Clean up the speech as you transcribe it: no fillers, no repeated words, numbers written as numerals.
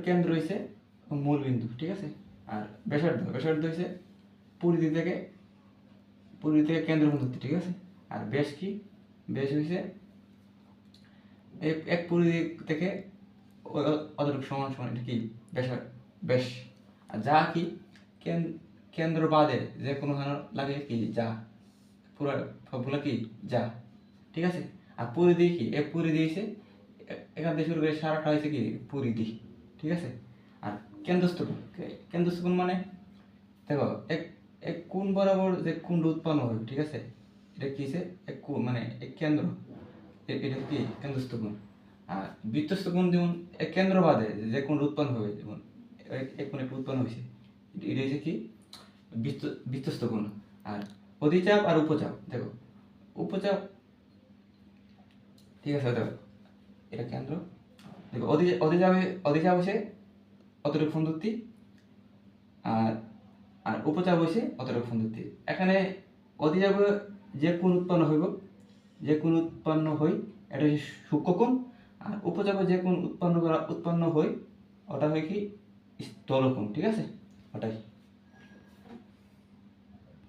কেন্দ্র হয়েছে মূল বিন্দু, ঠিক আছে। আর ব্যাসার্ধ হয়েছে পরিধি থেকে কেন্দ্র দূরত্ব, ঠিক আছে। আর ব্যাস কি, ব্যাস হয়েছে এক পরিধি থেকে অতটুকু সমান সমান, এটা কি ব্যাস। আর যা কি কেন্দ্র বাদে যে কোনো লাগে কি যা, পুরো সবগুলো কি যা, ঠিক আছে। আর পরিধি কি, এক পরিধি হয়েছে এখান থেকে শুরু করে সারাটা হয়েছে কি পরিধি, ঠিক আছে। আর কেন্দ্রস্থ কোণ মানে দেখো এক কোণ বরাবর যে কোণটা উৎপন্ন হবে, ঠিক আছে, এটা কি হচ্ছে এক কোণ মানে এক কেন্দ্র, এটা কি কেন্দ্রস্থ কোণ। আর বৃত্তস্থ কোণ যেমন এক কেন্দ্র বাদে যে কোণ উৎপন্ন হবে, যেমন এক কোণ একটা উৎপন্ন হয়েছে, এটা হচ্ছে কি বৃত্তস্থ কোণ। আর অধিচাপ আর উপচাপ, দেখো উপচাপ, ঠিক আছে, দেখো এটা কেন্দ্র, দেখো অধিচাপ হচ্ছে অতটুকু দূরত্ব, আর উপচাপ হচ্ছে অতটুকু দূরত্ব। এখানে অধিচাপে যে কোণ উৎপন্ন হইব, এটা হচ্ছে সূক্ষ্ম কোণ। আর উপচাপে যে কোণ উৎপন্ন হয় ওটা হয় কি স্থূল কোণ, ঠিক আছে, ওটাই।